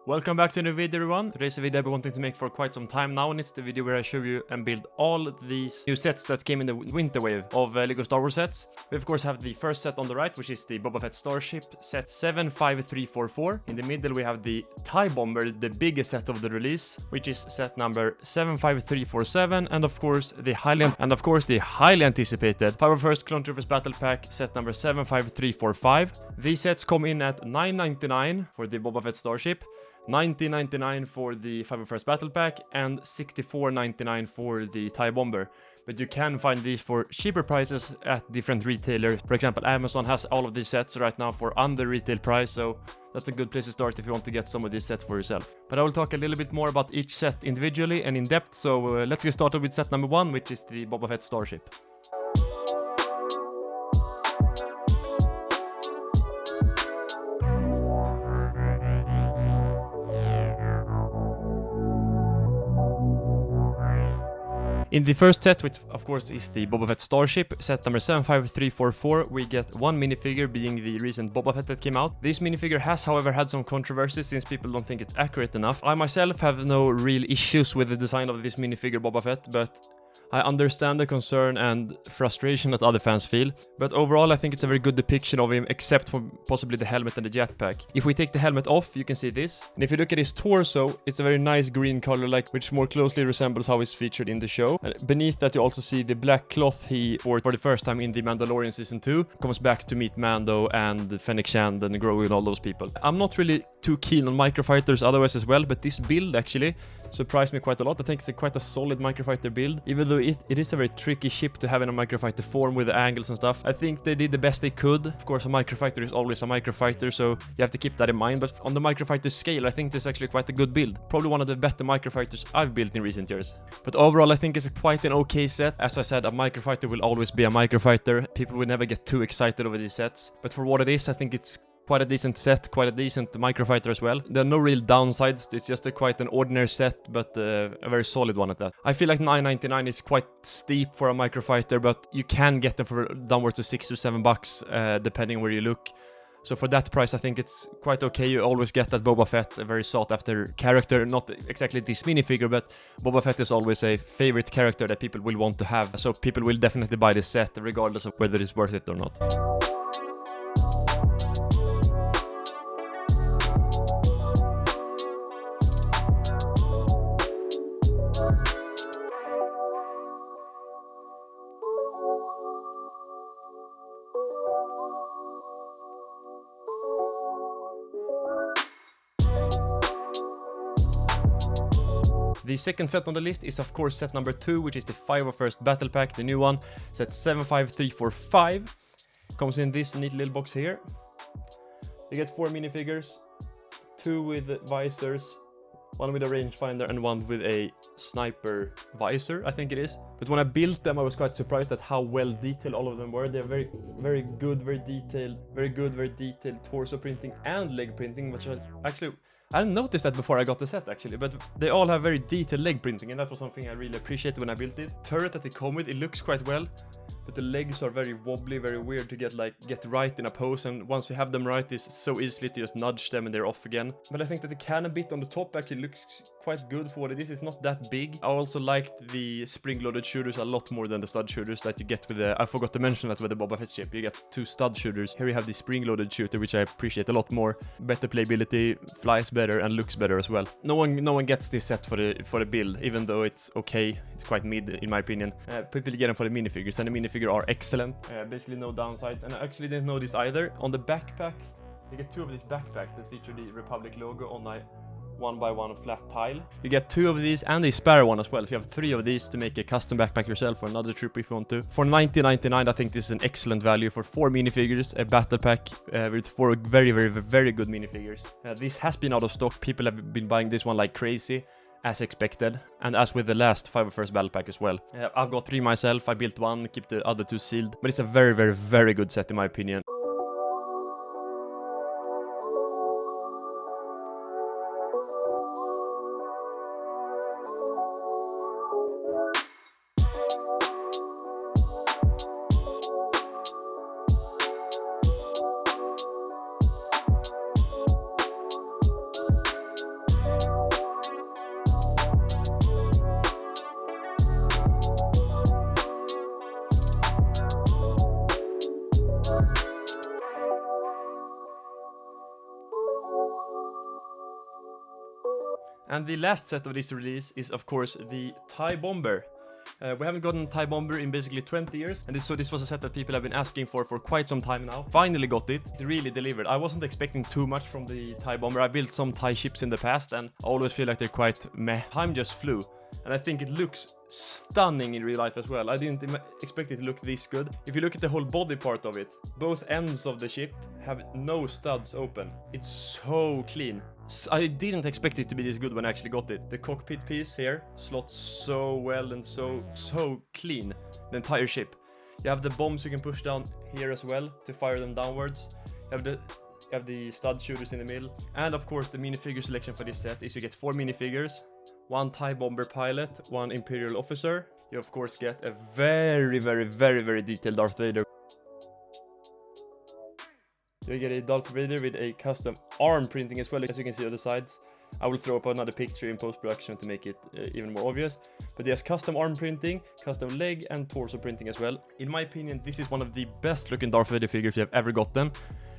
Welcome back to a new video, everyone. Today's a video I've been wanting to make for quite some time now, and it's the video where I show you and build all these new sets that came in the winter wave of Lego Star Wars sets. We of course have the first set on the right, which is the Boba Fett Starship set 75344. In the middle we have the TIE Bomber, the biggest set of the release, which is set number 75347, and of course the highly anticipated 501st Clone Troopers Battle Pack set number 75345. These sets come in at $9.99 for the Boba Fett Starship, $19.99 for the 501st Battle Pack, and $64.99 for the TIE Bomber. But you can find these for cheaper prices at different retailers. For example, Amazon has all of these sets right now for under retail price, so that's a good place to start if you want to get some of these sets for yourself. But I will talk a little bit more about each set individually and in depth, so let's get started with set number 1, which is the Boba Fett Starship. In the first set, which of course is the Boba Fett Starship, set number 75344, we get one minifigure being the recent Boba Fett that came out. This minifigure has, however, had some controversy since people don't think it's accurate enough. I myself have no real issues with the design of this minifigure Boba Fett, but I understand the concern and frustration that other fans feel, but overall I think it's a very good depiction of him, except for possibly the helmet and the jetpack. If we take the helmet off, you can see this, and if you look at his torso, it's a very nice green color, which more closely resembles how he's featured in the show. And beneath that you also see the black cloth he wore for the first time in The Mandalorian Season 2, comes back to meet Mando and Fennec Shand and Grogu and all those people. I'm not really too keen on microfighters otherwise as well, but this build actually surprised me quite a lot. I think it's quite a solid microfighter build, even though it is a very tricky ship to have in a microfighter form with the angles and stuff. I think they did the best they could. Of course, a microfighter is always a microfighter, so you have to keep that in mind, but on the microfighter scale, I think this is actually quite a good build. Probably one of the better microfighters I've built in recent years. But overall, I think it's quite an okay set. As I said, a microfighter will always be a microfighter. People will never get too excited over these sets, but for what it is, I think it's quite a decent set, quite a decent microfighter as well. There are no real downsides, it's just quite an ordinary set, but a very solid one at that. I feel like $9.99 is quite steep for a microfighter, but you can get them for downwards to $6 to $7, depending where you look. So for that price, I think it's quite okay. You always get that Boba Fett, a very sought after character, not exactly this minifigure, but Boba Fett is always a favorite character that people will want to have. So people will definitely buy this set, regardless of whether it's worth it or not. The second set on the list is of course set number 2, which is the 501st Battle Pack, the new one, set 75345. Comes in this neat little box here. You get 4 minifigures, 2 with visors, 1 with a rangefinder and 1 with a sniper visor, I think it is. But when I built them, I was quite surprised at how well detailed all of them were. They're very good, very detailed torso printing and leg printing, which I didn't notice that before I got the set actually, but they all have very detailed leg printing, and that was something I really appreciated when I built it. Turret that they come with, it looks quite well, but the legs are very wobbly, very weird to get right in a pose, and once you have them right, it's so easily to just nudge them and they're off again. But I think that the cannon bit on the top actually looks quite good for what it is. It's not that big. I also liked the spring-loaded shooters a lot more than the stud shooters that you get with the... I forgot to mention that with the Boba Fett ship. You get 2 stud shooters. Here you have the spring-loaded shooter, which I appreciate a lot more. Better playability, flies better, and looks better as well. No one gets this set for the build, even though it's okay. It's quite mid in my opinion. People get them for the minifigures, and the minifigures are excellent. Basically no downsides, and I actually didn't know this either. On the backpack, you get 2 of these backpacks that feature the Republic logo on a 1x1 flat tile. You get 2 of these and a spare one as well, so you have 3 of these to make a custom backpack yourself or another trooper if you want to. For $19.99, I think this is an excellent value for 4 minifigures, a battle pack with 4 very good minifigures. This has been out of stock. People have been buying this one like crazy, as expected, and as with the last 501st Battle Pack as well. I've got 3 myself. I built 1, keep the other 2 sealed, but it's a very good set in my opinion. And the last set of this release is of course the TIE Bomber. We haven't gotten TIE Bomber in basically 20 years, and this was a set that people have been asking for quite some time now. Finally got it. It really delivered. I wasn't expecting too much from the TIE Bomber. I built some TIE ships in the past, and I always feel like they're quite meh. Time just flew, and I think it looks stunning in real life as well. I didn't expect it to look this good. If you look at the whole body part of it, both ends of the ship have no studs open. It's so clean. I didn't expect it to be this good when I actually got it. The cockpit piece here slots so well and so clean. The entire ship. You have the bombs you can push down here as well to fire them downwards. You have the stud shooters in the middle. And of course the minifigure selection for this set is you get 4 minifigures. 1 TIE Bomber pilot, 1 Imperial officer. You of course get a very detailed Darth Vader. You get a Darth Vader with a custom arm printing as well, as you can see on the sides. I will throw up another picture in post-production to make it even more obvious. But there's custom arm printing, custom leg and torso printing as well. In my opinion, this is one of the best looking Darth Vader figures you have ever gotten.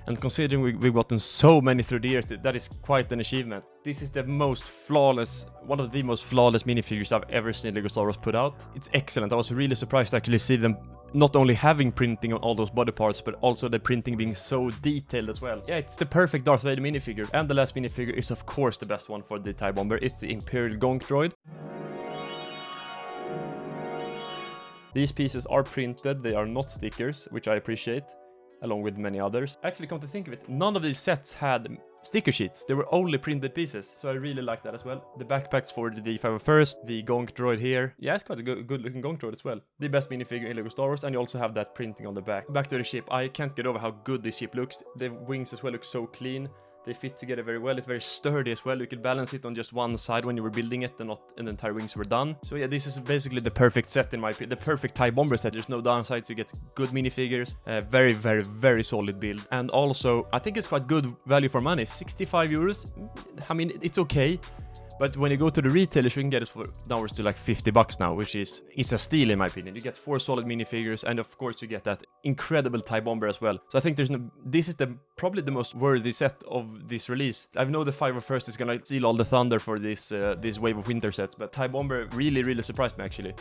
And considering we've gotten so many through the years, that is quite an achievement. This is the most flawless, one of the most flawless minifigures I've ever seen LEGO Star Wars put out. It's excellent. I was really surprised to actually see them not only having printing on all those body parts, but also the printing being so detailed as well. Yeah, it's the perfect Darth Vader minifigure. And the last minifigure is of course the best one for the TIE Bomber. It's the Imperial Gonk Droid. These pieces are printed, they are not stickers, which I appreciate, along with many others. Actually, come to think of it, none of these sets had sticker sheets. They were only printed pieces, so I really like that as well. The backpacks for the D501st, the Gonk Droid here. Yeah, it's quite a good looking Gonk Droid as well. The best minifigure in LEGO Star Wars, and you also have that printing on the back. Back to the ship, I can't get over how good this ship looks. The wings as well look so clean. They fit together very well. It's very sturdy as well. You could balance it on just one side when you were building it and the entire wings were done. So yeah, this is basically the perfect set in my opinion. The perfect TIE Bomber set. There's no downsides. You get good minifigures. Very solid build. And also, I think it's quite good value for money. 65 euros. I mean, it's okay. But when you go to the retailers, you can get it for downwards to like 50 bucks now, which is, it's a steal in my opinion. You get 4 solid minifigures, and of course you get that incredible TIE Bomber as well. So I think this is probably the most worthy set of this release. I know the 501st is gonna steal all the thunder for this wave of winter sets, but TIE Bomber really surprised me actually.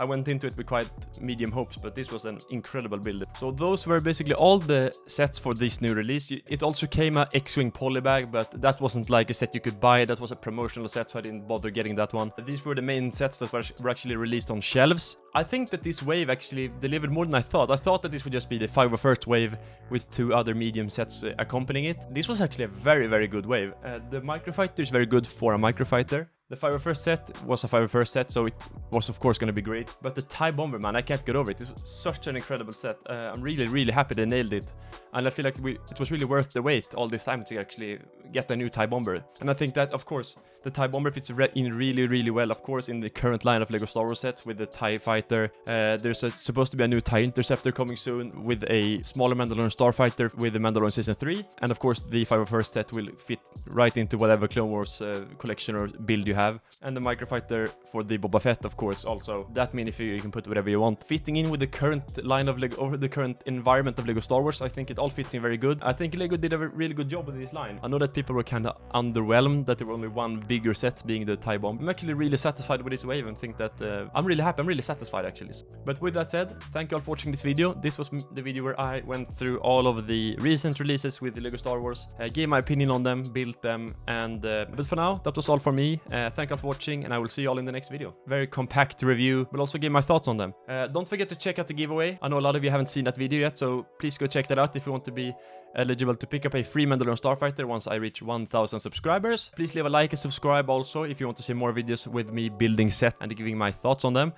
I went into it with quite medium hopes, but this was an incredible build. So those were basically all the sets for this new release. It also came a X-Wing polybag, but that wasn't like a set you could buy. That was a promotional set, so I didn't bother getting that one. These were the main sets that were actually released on shelves. I think that this wave actually delivered more than I thought. I thought that this would just be the 501st wave with 2 other medium sets accompanying it. This was actually a very good wave. The Microfighter is very good for a Microfighter. The 501st set was a 501st set, so it was of course going to be great. But the TIE Bomber, man, I can't get over it. This was such an incredible set. I'm really happy they nailed it. And I feel like it was really worth the wait all this time to actually get a new TIE Bomber. And I think that, of course, the TIE Bomber fits in really well, of course, in the current line of LEGO Star Wars sets with the TIE Fighter. There's supposed to be a new TIE Interceptor coming soon with a smaller Mandalorian Starfighter with the Mandalorian Season 3. And of course, the 501st set will fit right into whatever Clone Wars collection or build you have. And the Microfighter for the Boba Fett, of course, also. That minifigure you can put whatever you want. Fitting in with the current line of LEGO, or the current environment of LEGO Star Wars, I think it all fits in very good. I think LEGO did a really good job with this line. I know that people were kind of underwhelmed that there were only one bigger set being the TIE Bomb. I'm actually really satisfied with this wave and think that I'm really happy. I'm really satisfied actually. But with that said, thank you all for watching this video. This was the video where I went through all of the recent releases with the LEGO Star Wars, gave my opinion on them, built them, and but for now, that was all for me. Thank you all for watching, and I will see you all in the next video. Very compact review, but also give my thoughts on them. Don't forget to check out the giveaway. I know a lot of you haven't seen that video yet, so please go check that out if you want to be eligible to pick up a free Mandalorian Starfighter once I reach 1,000 subscribers. Please leave a like and subscribe also if you want to see more videos with me building set and giving my thoughts on them.